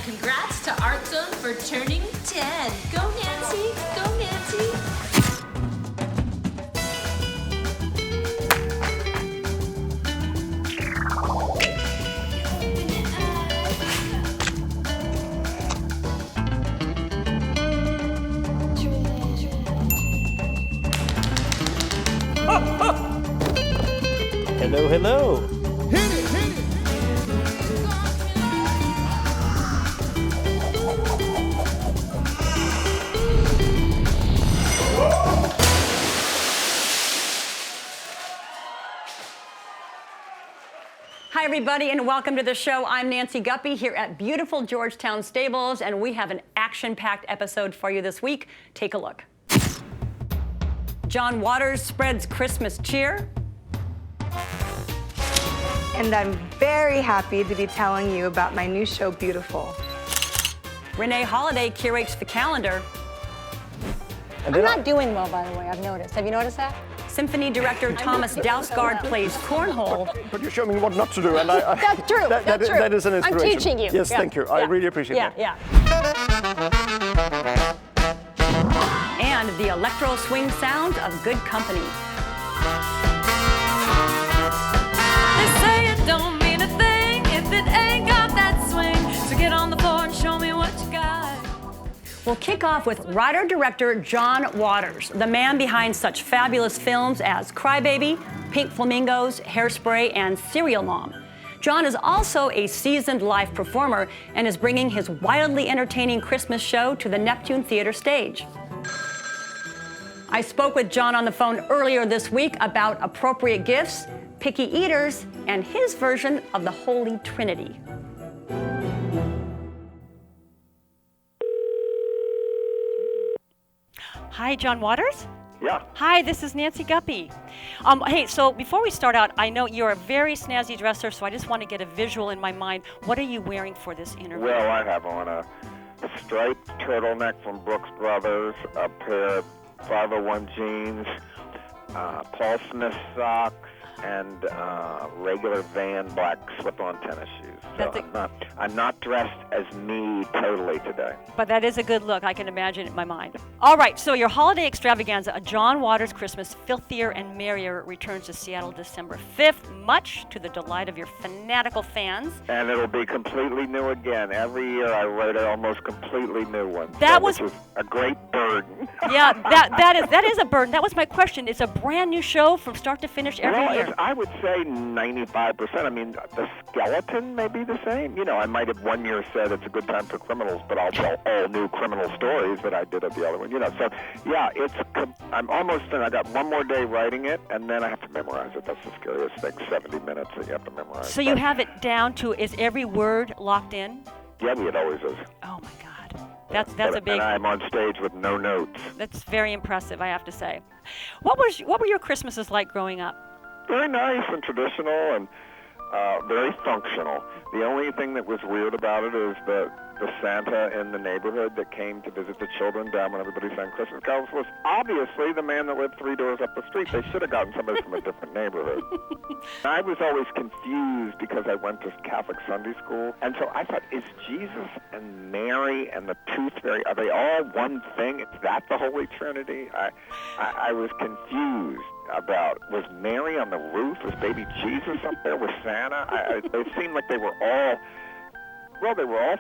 Congrats to Art Zone for turning 10. Go Nancy, go Nancy. Hello, hello. Hit it, hit it. Hi, everybody, and welcome to the show. I'm Nancy Guppy here at beautiful Georgetown Stables, and we have an action-packed episode for you this week. Take a look. John Waters spreads Christmas cheer. And I'm very happy to be telling you about my new show, Beautiful. Renee Holiday curates the calendar. I'm not doing well, by the way, I've noticed. Have you noticed that? Symphony director Thomas Dausgaard plays cornhole. But you show me what not to do, and I That's true. That is an inspiration. I'm teaching you. Yes, Yeah. thank you. I really appreciate that. Yeah. And the electro swing sounds of Good Company. They say it don't mean a thing if it ain't got that swing. So get on the floor and show me what you got. We'll kick off with writer-director John Waters, the man behind such fabulous films as Crybaby, Pink Flamingos, Hairspray, and Serial Mom. John is also a seasoned live performer and is bringing his wildly entertaining Christmas show to the Neptune Theater stage. I spoke with John on the phone earlier this week about appropriate gifts, picky eaters, and his version of the Holy Trinity. Hi, John Waters? Yeah. Hi, this is Nancy Guppy. Hey, so before we start out, I know you're a very snazzy dresser, so I just want to get a visual in my mind. What are you wearing for this interview? Well, I have on a striped turtleneck from Brooks Brothers, a pair of 501 jeans, Paul Smith socks, and regular Van black slip-on tennis shoes. So I'm not dressed as me totally today. But that is a good look. I can imagine it in my mind. All right, so your holiday extravaganza, A John Waters Christmas, Filthier and Merrier, returns to Seattle December 5th, much to the delight of your fanatical fans. And it'll be completely new again. Every year I write an almost completely new one. Which is a great burden. Yeah, that is a burden. That was my question. It's a brand new show from start to finish every year. I would say 95%. I mean, the skeleton may be the same. You know, I might have one year said it's a good time for criminals, but I'll tell all new criminal stories that I did at the other one. You know, so yeah, I'm almost done. I got one more day writing it, and then I have to memorize it. That's the scariest thing. 70 minutes that you have to memorize. So you have it down to, is every word locked in? Yeah, it always is. Oh my God. That's a big. And I'm on stage with no notes. That's very impressive, I have to say. What were your Christmases like growing up? Very nice and traditional and very functional. The only thing that was weird about it is the Santa in the neighborhood that came to visit the children down when everybody sang Christmas carols was obviously the man that lived 3 doors up the street. They should have gotten somebody from a different neighborhood. I was always confused because I went to Catholic Sunday school, and so I thought, is Jesus and Mary and the Tooth Fairy, are they all one thing? Is that the Holy Trinity? I was confused about, was Mary on the roof? Was baby Jesus up there with Santa? It seemed like they were all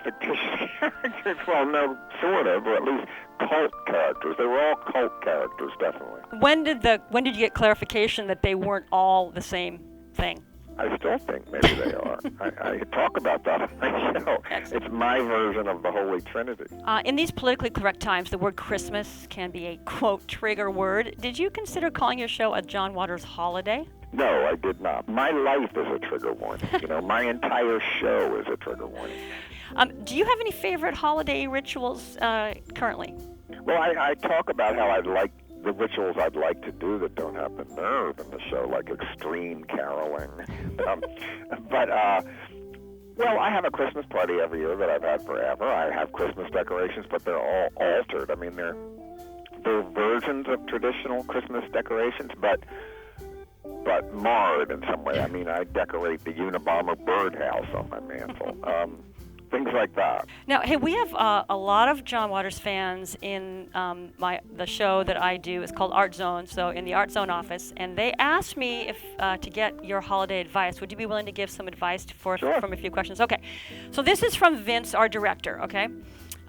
fictitious characters. Well, no, sort of, or at least cult characters. They were all cult characters, definitely. When did you get clarification that they weren't all the same thing? I still think maybe they are. I talk about that on my show. Excellent. It's my version of the Holy Trinity. In these politically correct times, the word Christmas can be a, quote, trigger word. Did you consider calling your show a John Waters holiday? No, I did not. My life is a trigger warning. You know, my entire show is a trigger warning. Do you have any favorite holiday rituals currently? Well, I talk about how I'd like the rituals I'd like to do that don't have the nerve in the show, like extreme caroling. Well, I have a Christmas party every year that I've had forever. I have Christmas decorations, but they're all altered. I mean, they're versions of traditional Christmas decorations, but marred in some way. I mean, I decorate the Unabomber birdhouse on my mantle. things like that. Now, hey, we have a lot of John Waters fans in the show that I do. It's called Art Zone, so in the Art Zone office, and they asked me if to get your holiday advice. Would you be willing to give some advice from a few questions? Okay, so this is from Vince, our director, okay?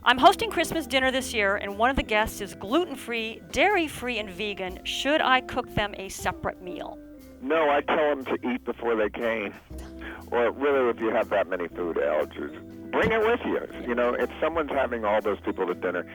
I'm hosting Christmas dinner this year, and one of the guests is gluten-free, dairy-free, and vegan. Should I cook them a separate meal? No, I tell them to eat before they came. Or really, if you have that many food allergies, bring it with you. You know, if someone's having all those people to dinner,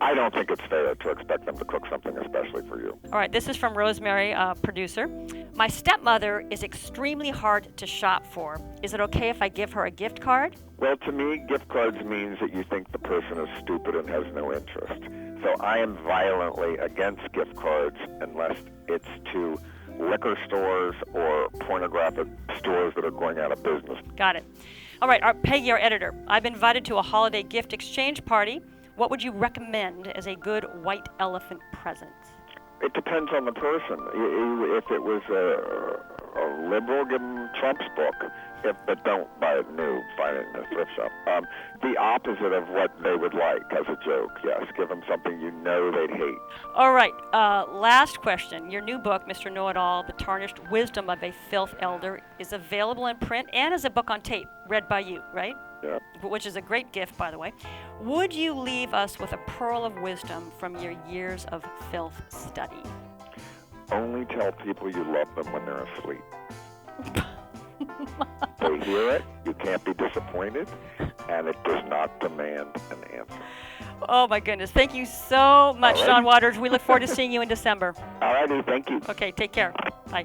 I don't think it's fair to expect them to cook something especially for you. All right, this is from Rosemary, producer. My stepmother is extremely hard to shop for. Is it okay if I give her a gift card? Well, to me, gift cards means that you think the person is stupid and has no interest. So I am violently against gift cards unless it's to liquor stores or pornographic stores that are going out of business. Got it. All right, Peggy, our editor. I've been invited to a holiday gift exchange party. What would you recommend as a good white elephant present? It depends on the person. If it was a liberal, give them Trump's book. But don't buy it new. Find it in a thrift shop. The opposite of what they would like as a joke, yes. Give them something you know they'd hate. All right, last question. Your new book, Mr. Know-It-All, The Tarnished Wisdom of a Filth Elder, is available in print and as a book on tape, read by you, right? Yeah. Which is a great gift, by the way. Would you leave us with a pearl of wisdom from your years of filth study? Only tell people you love them when they're asleep. They hear it, you can't be disappointed, and it does not demand an answer. Oh, my goodness. Thank you so much, Alrighty. John Waters. We look forward to seeing you in December. All righty, thank you. Okay, take care. Bye.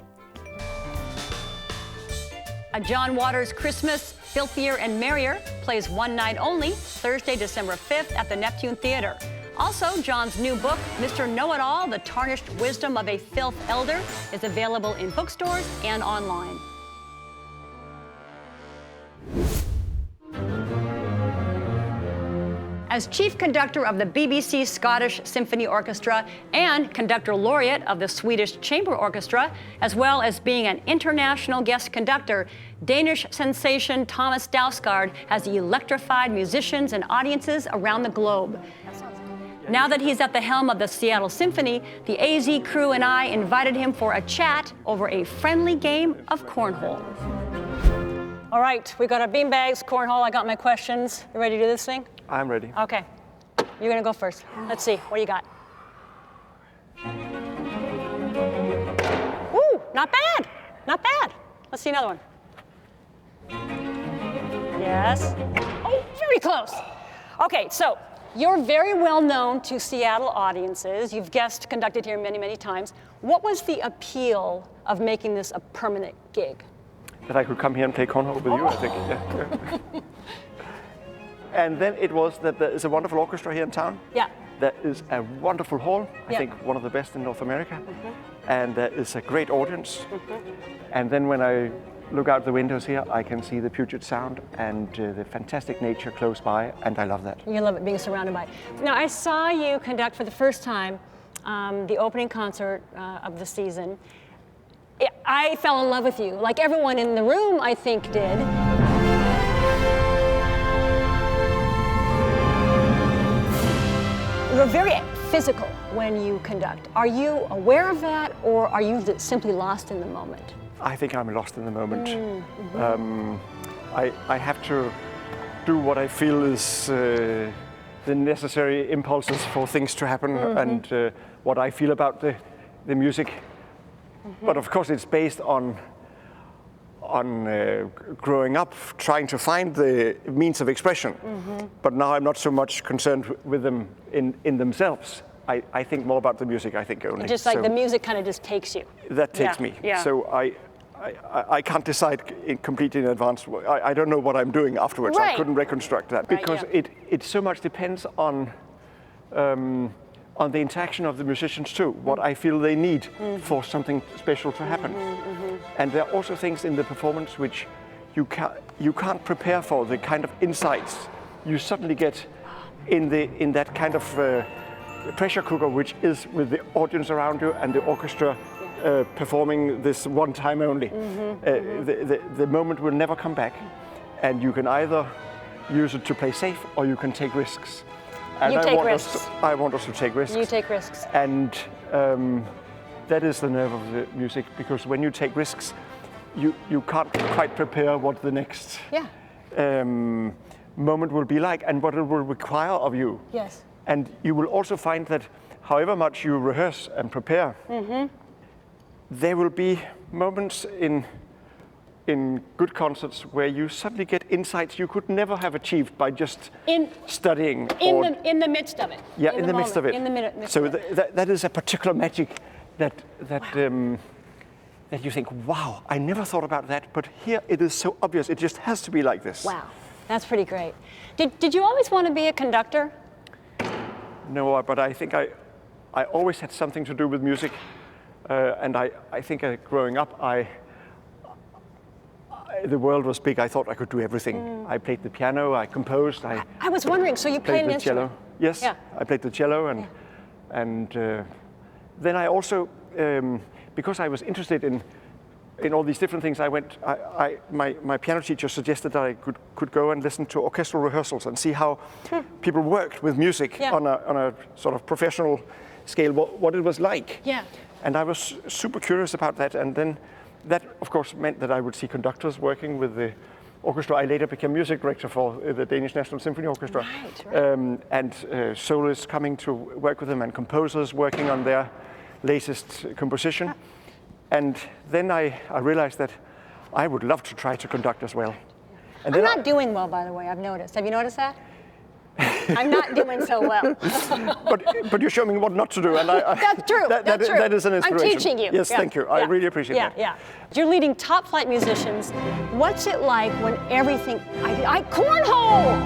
A John Waters Christmas Filthier and Merrier plays one night only, Thursday, December 5th at the Neptune Theater. Also, John's new book, Mr. Know-It-All, The Tarnished Wisdom of a Filth Elder, is available in bookstores and online. As chief conductor of the BBC Scottish Symphony Orchestra and conductor laureate of the Swedish Chamber Orchestra, as well as being an international guest conductor, Danish sensation Thomas Dausgaard has electrified musicians and audiences around the globe. Now that he's at the helm of the Seattle Symphony, the AZ crew and I invited him for a chat over a friendly game of cornhole. All right, we got our beanbags, cornhole. I got my questions. You ready to do this thing? I'm ready. Okay. You're gonna go first. Let's see. What do you got? Ooh, not bad. Not bad. Let's see another one. Yes. Oh, very close. Okay, so you're very well known to Seattle audiences. You've guest conducted here many, many times. What was the appeal of making this a permanent gig? That I could come here and play cornhole with you, I think. Yeah. And then it was that there is a wonderful orchestra here in town. Yeah. There is a wonderful hall, I Yeah. think one of the best in North America. And there is a great audience. And then when I look out the windows here, I can see the Puget Sound and the fantastic nature close by, and I love that. You love it being surrounded by it. Now, I saw you conduct for the first time the opening concert of the season. I fell in love with you, like everyone in the room, I think, did. You're very physical when you conduct. Are you aware of that, or are you simply lost in the moment? I think I'm lost in the moment. I have to do what I feel is the necessary impulses for things to happen, and what I feel about the music. But of course, it's based on growing up, trying to find the means of expression. But now I'm not so much concerned with them in themselves. I think more about the music, I think, only. Just like the music kind of just takes you. That takes me. Yeah. So I can't decide completely in advance. I don't know what I'm doing afterwards. Right. I couldn't reconstruct that. Right, Because it so much depends on the interaction of the musicians too, what I feel they need for something special to happen. And there are also things in the performance which you can't prepare for, the kind of insights you suddenly get in that kind of pressure cooker, which is with the audience around you and the orchestra performing this one time only. The moment will never come back, and you can either use it to play safe, or you can take risks. And You I take want risks. I want us to take risks. You take risks. And that is the nerve of the music, because when you take risks, you can't quite prepare what the next moment will be like and what it will require of you. Yes. And you will also find that however much you rehearse and prepare, there will be moments in good concerts where you suddenly get insights you could never have achieved by just studying. In the midst of it. Yeah, in the midst of it. In the midst so of it. that is a particular magic that you think, wow, I never thought about that, but here it is so obvious. It just has to be like this. Wow, that's pretty great. Did you always want to be a conductor? No, but I think I always had something to do with music, and I think growing up, the world was big. I thought I could do everything. I played the piano, I composed. I was wondering, so you played an the instrument? cello. Yes, Yeah. I played the cello, and then I also, because I was interested in all these different things, my piano teacher suggested that I could go and listen to orchestral rehearsals and see how people worked with music on a sort of professional scale, what it was like. Yeah. And I was super curious about that, and then that, of course, meant that I would see conductors working with the orchestra. I later became music director for the Danish National Symphony Orchestra. Right. And soloists coming to work with them, and composers working on their latest composition. And then I realized that I would love to try to conduct as well. And I'm then not doing well, by the way, I've noticed. Have you noticed that? I'm not doing so well. but you show me what not to do, and That's true. That's true. That is an inspiration. I'm teaching you. Yes, thank you. I really appreciate that. Yeah. You're leading top flight musicians. What's it like when everything? Cornhole.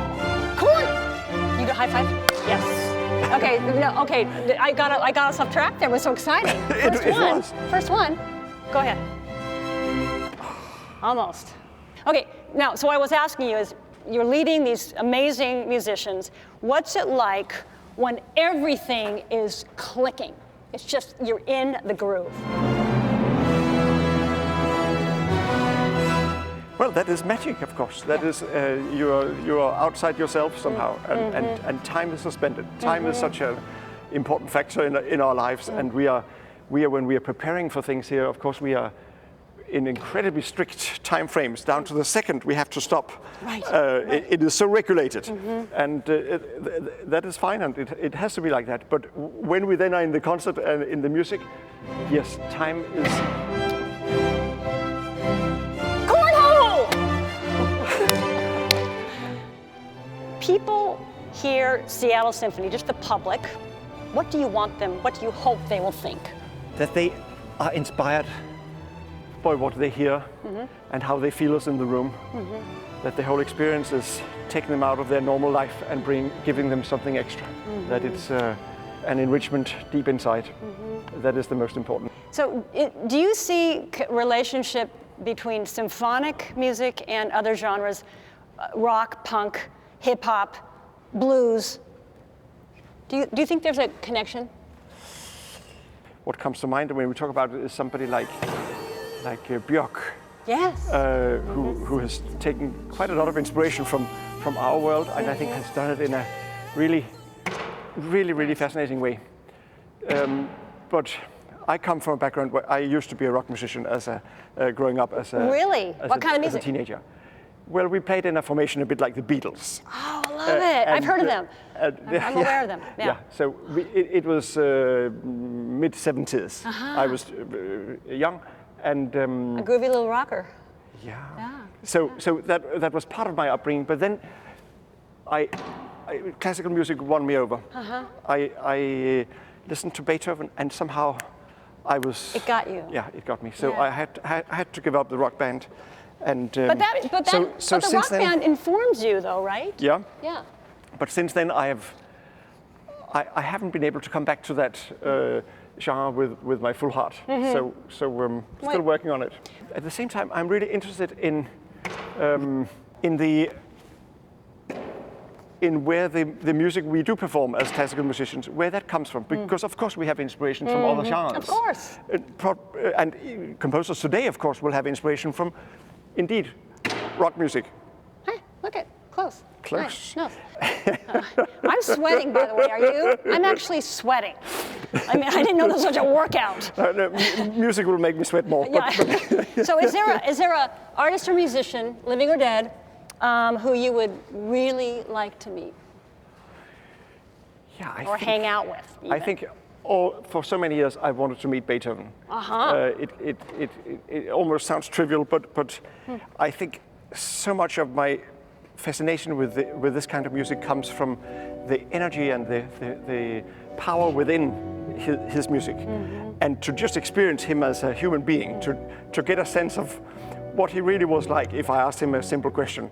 You got high five? Yes. Okay. No. Okay. I got us off track. That was so exciting. First one. Go ahead. Almost. Okay. Now, so what I was asking you is, you're leading these amazing musicians. What's it like when everything is clicking? It's just, you're in the groove. Well, that is magic, of course. That is, you are outside yourself somehow, and time is suspended. Time is such an important factor in our lives, and we are when we are preparing for things here. Of course, we are in incredibly strict time frames. Down to the second, we have to stop. Right. It is so regulated, and that is fine, and it has to be like that. But when we then are in the concert and in the music, yes, time is. People hear Seattle Symphony, just the public. What do you want them, what do you hope they will think? That they are inspired by what they hear and how they feel us in the room. That the whole experience is taking them out of their normal life and giving them something extra. That it's an enrichment deep inside. That is the most important. So do you see relationship between symphonic music and other genres, rock, punk, hip hop, blues? Do you think there's a connection? What comes to mind when we talk about it is somebody like Björk. Yes. Who has taken quite a lot of inspiration from our world, and I think has done it in a really, really, really fascinating way. But I come from a background where I used to be a rock musician growing up as a really? What kind of music? As a teenager. Well, we played in a formation a bit like the Beatles. Oh, I love it. I've heard of them. I'm aware of them. Yeah. So it was mid-70s. I was young, and a groovy little rocker. Yeah. So that was part of my upbringing. But then, classical music won me over. I listened to Beethoven, and somehow I was. It got you. Yeah, it got me. So I had to give up the rock band. And, but the rock band informs you, though, right? Yeah. Yeah. But since then, I haven't been able to come back to that genre with my full heart. So still working on it. At the same time, I'm really interested in where the music we do perform as classical musicians, where that comes from. Because of course we have inspiration from other genres. Of course. And composers today, of course, will have inspiration from, indeed, rock music. Hey, look at close. Close. Nice. No. I'm sweating, by the way. Are you? I'm actually sweating. I mean, I didn't know this was such a workout. No, music will make me sweat more. Yeah. So is there a artist or musician, living or dead, who you would really like to meet Yeah, or hang out with? I even? think for so many years I wanted to meet Beethoven. It almost sounds trivial, but I think so much of my fascination with this kind of music comes from the energy and the power within his music, and to just experience him as a human being, to get a sense of what he really was like. If I asked him a simple question,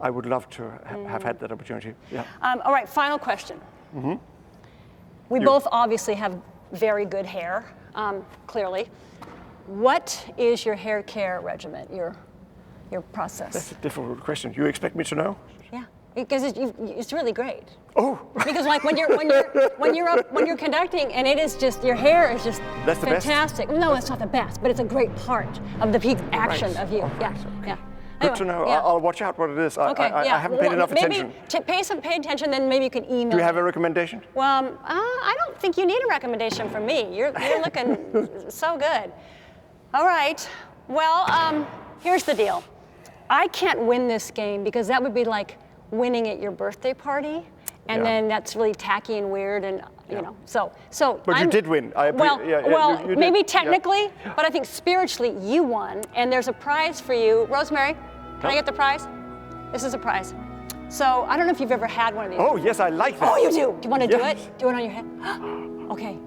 I would love to have had that opportunity. Yeah. All right, final question. We both obviously have very good hair, clearly. What is your hair care regimen, your process? That's a difficult question. You expect me to know? Yeah, because it's really great. Oh. Because like when you're conducting, and it is just, your hair is just That's the fantastic. No, it's not the best, but it's a great part of the peak action of you. Right. Yeah, Okay. yeah. Good to know. Yeah. I'll watch out what it is. Okay, I yeah. haven't paid enough attention. Maybe pay attention, then maybe you can email. Do you have a recommendation? Well, I don't think you need a recommendation from me. You're looking so good. All right. Well, here's the deal. I can't win this game because that would be like winning at your birthday party, and then that's really tacky and weird, and you know. So. But you did win. You maybe did. technically, Yeah. but I think spiritually you won, and there's a prize for you. Rosemary, can I get the prize? This is a prize. So I don't know if you've ever had one of these. Oh yes, I like that. Oh, you do? Do you want to do Yes. it? Do it on your head? Okay.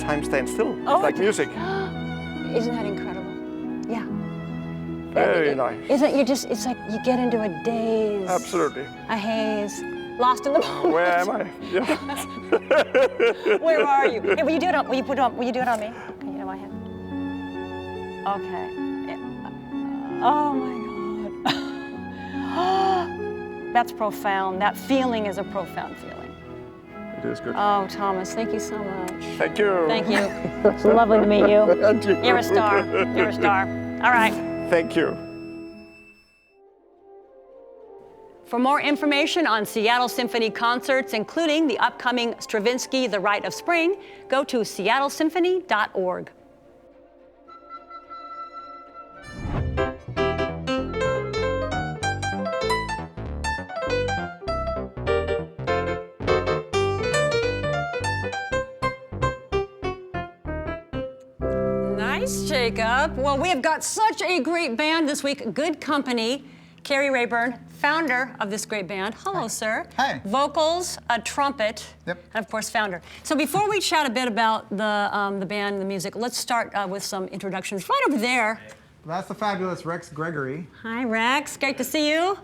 Time stands still. It's Oh, like music. Isn't that incredible? Yeah. Very nice. Isn't it? It's like you get into a daze. Absolutely. A haze. Lost in the moment. Where am I? Yeah. Where are you? Hey, will you do it on? Will you put it on? Will you do it on me? Okay, you know my head. Okay. Oh my God. That's profound. That feeling is a profound feeling. It is good. Oh, Thomas, thank you so much. Thank you. Thank you. It's lovely to meet you. And you. You're a star. You're a star. All right. Thank you. For more information on Seattle Symphony concerts, including the upcoming Stravinsky The Rite of Spring, go to seattlesymphony.org. Nice, Jacob. Well, we have got such a great band this week. Good company. Carrie Rayburn, founder of this great band. Hello, Hi. sir. Hi. Vocals, a trumpet, Yep. and of course, founder. So before we chat a bit about the band, the music, let's start with some introductions. Right over there. That's the fabulous Rex Gregory. Hi, Rex. Great to see you.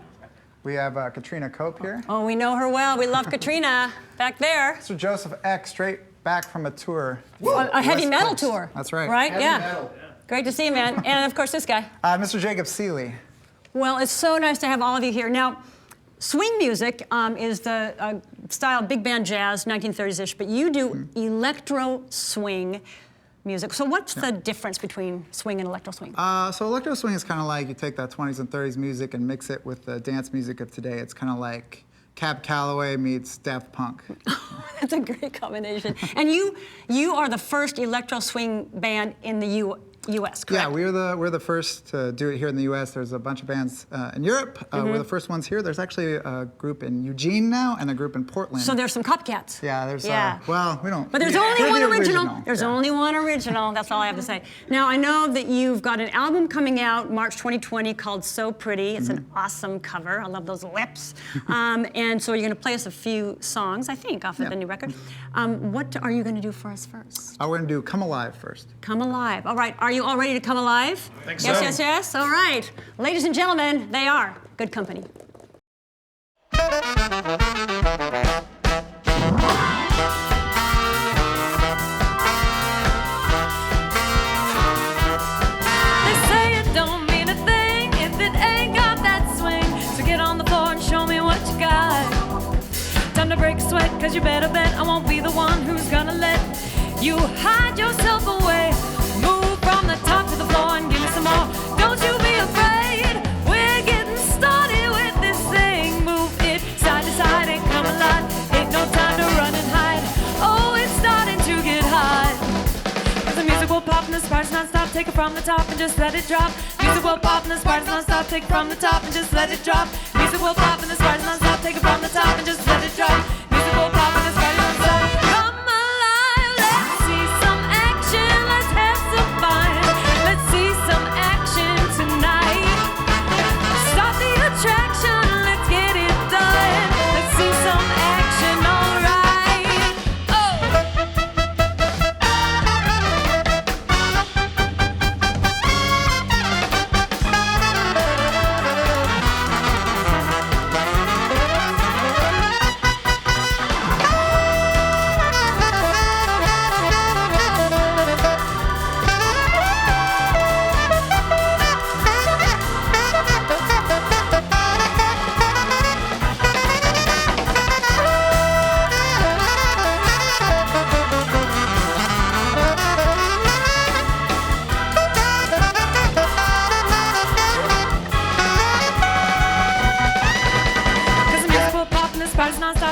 We have Katrina Cope here. Oh, we know her well. We love Katrina back there. Mr. Joseph Eck, straight back from a tour. A heavy West metal Coast. tour. That's right. Right? Heavy Yeah. metal. Great to see you, man. And of course, this guy. Mr. Jacob Seeley. Well, it's so nice to have all of you here. Now, swing music is the style big band jazz, 1930s-ish, but you do electro swing music. So what's the difference between swing and electro swing? So electro swing is kind of like you take that 20s and 30s music and mix it with the dance music of today. It's kind of like Cab Calloway meets Daft Punk. That's a great combination. And you are the first electro swing band in the U.S., correct? Yeah, we're the first to do it here in the U.S. There's a bunch of bands in Europe. We're the first ones here. There's actually a group in Eugene now and a group in Portland. So there's some copycats. Yeah, there's Yeah. well, we don't. But there's we're only the one original. There's Yeah. only one original. That's all I have to say. Now, I know that you've got an album coming out March 2020 called So Pretty. It's an awesome cover. I love those lips. And so you're going to play us a few songs, I think, off of the new record. What are you going to do for us first? We're going to do Come Alive first. Come Alive. All right. Are you all ready to come alive? I think yes, so. Yes, yes. All right. Ladies and gentlemen, they are Good Company. They say it don't mean a thing if it ain't got that swing. So get on the floor and show me what you got. Time to break a sweat, cause you better bet I won't be the one who's gonna let you hide yourself away. Move from the top to the floor and give me some more. Don't you be afraid. take it from the top and just let it drop. Music will pop and this party's non-stop, take it from the top and just let it drop. Music will pop and this party's non-stop, take it from the top and just let it drop. Music will pop and this party's non-stop. Come alive, let's see some action, let's have some fun. Let's see some action tonight. Start the attraction, let's get it done. Let's see some action, alright. Oh!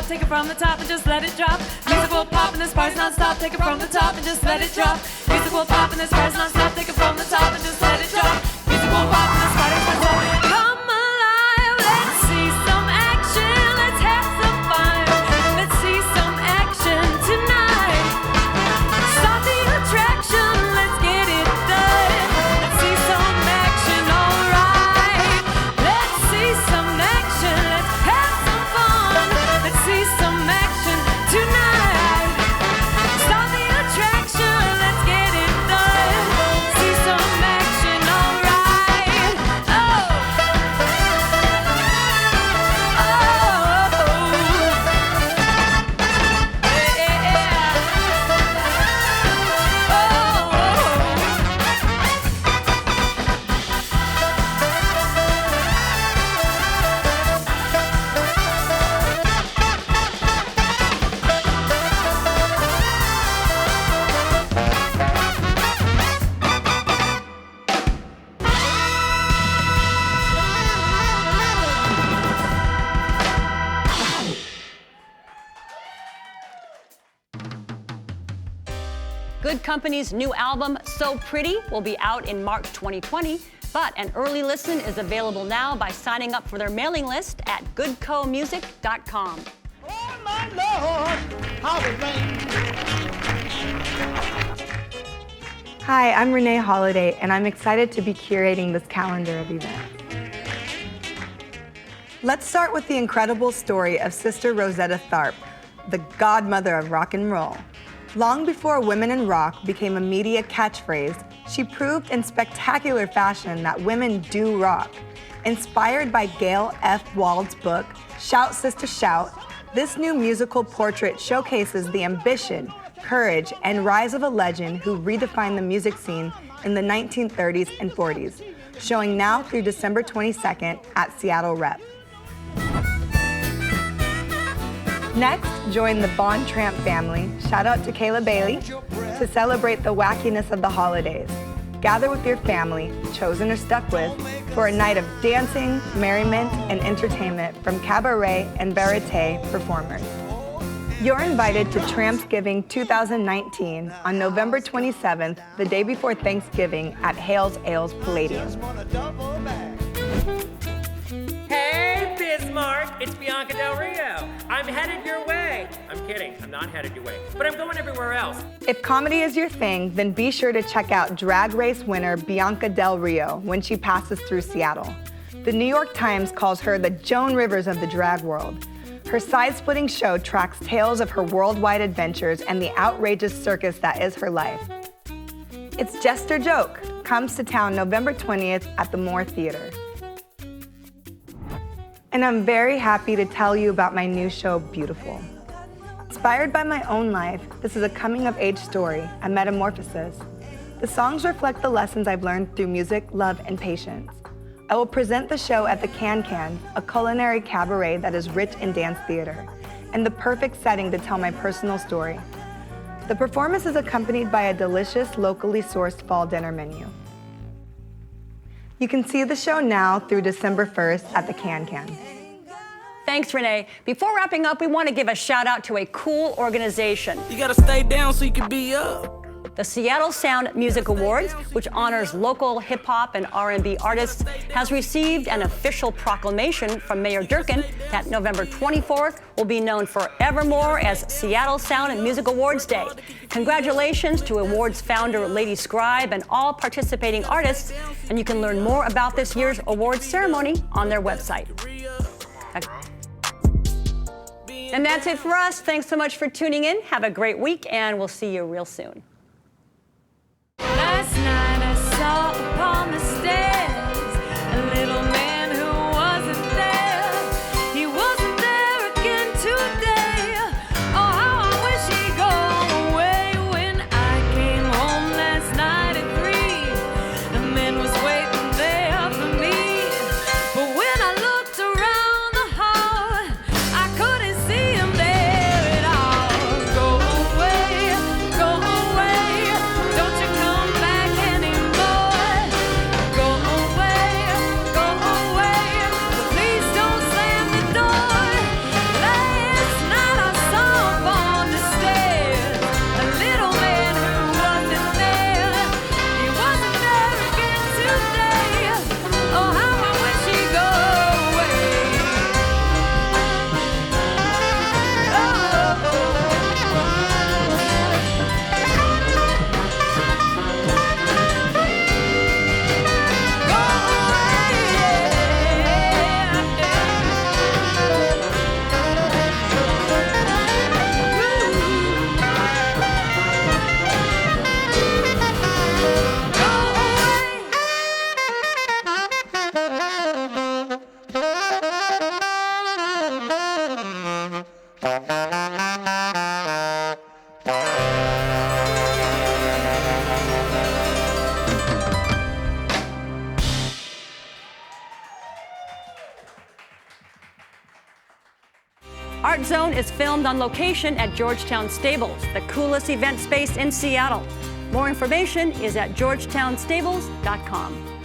Take it from the top and just let it drop. Music will pop and this party's non-stop. Take it from the top and just let it drop. Music will pop and this party's non-stop. Take it from the top and just let it drop. Music will pop and this party's non-stop. Come alive, let's see some action. Let's have some fun. Let's see some action tonight. Start the attraction, let's get it done. Let's see some action, alright. Let's see some action, let's have some fun. Let's see some action tonight. Start the attraction, let's get it done. See some action, alright. Oh. Good Company's new album, So Pretty, will be out in March 2020, but an early listen is available now by signing up for their mailing list at goodcomusic.com. Oh my Lord, how it rains. Hi, I'm Renee Holiday, and I'm excited to be curating this calendar of events. Let's start with the incredible story of Sister Rosetta Tharpe, the godmother of rock and roll. Long before women in rock became a media catchphrase, she proved in spectacular fashion that women do rock. Inspired by Gail F. Wald's book, Shout Sister Shout, this new musical portrait showcases the ambition, courage, and rise of a legend who redefined the music scene in the 1930s and 40s, showing now through December 22nd at Seattle Rep. Next, join the Bon Tramp family, shout out to Kayla Bailey, to celebrate the wackiness of the holidays. Gather with your family, chosen or stuck with, for a night of dancing, merriment, and entertainment from cabaret and verite performers. You're invited to Trampsgiving 2019 on November 27th, the day before Thanksgiving at Hales Ales Palladium. Hey, Bismarck, it's Bianca Del Rio. I'm headed your way. I'm kidding, I'm not headed your way, but I'm going everywhere else. If comedy is your thing, then be sure to check out Drag Race winner Bianca Del Rio when she passes through Seattle. The New York Times calls her the Joan Rivers of the drag world. Her side-splitting show tracks tales of her worldwide adventures and the outrageous circus that is her life. It's Just Her Joke comes to town November 20th at the Moore Theater. And I'm very happy to tell you about my new show, Beautiful. Inspired by my own life, this is a coming-of-age story, a metamorphosis. The songs reflect the lessons I've learned through music, love, and patience. I will present the show at the Can Can, a culinary cabaret that is rich in dance theater, and the perfect setting to tell my personal story. The performance is accompanied by a delicious, locally sourced fall dinner menu. You can see the show now through December 1st at the Can Can. Thanks, Renee. Before wrapping up, we want to give a shout out to a cool organization. You gotta stay down so you can be up. The Seattle Sound Music Awards, which honors local hip-hop and R&B artists, has received an official proclamation from Mayor Durkin that November 24th will be known forevermore as Seattle Sound Music Awards Day. Congratulations to awards founder Lady Scribe and all participating artists, and you can learn more about this year's awards ceremony on their website. And that's it for us. Thanks so much for tuning in. Have a great week, and we'll see you real soon. Last night I saw upon the stairs a little man who wasn't there. He wasn't there again today. Oh, how I wish he'd go away. When I came home last night at 3, the man was waiting there for me. But when I looked around the hall, I couldn't see him there at all. Go away, don't you come back anymore. Go away, but please don't slam the door. Last night I saw up on the stairs a little man who wasn't there. He wasn't there again today. Oh, how I wish he'd go away. Art Zone is filmed on location at Georgetown Stables, the coolest event space in Seattle. More information is at georgetownstables.com.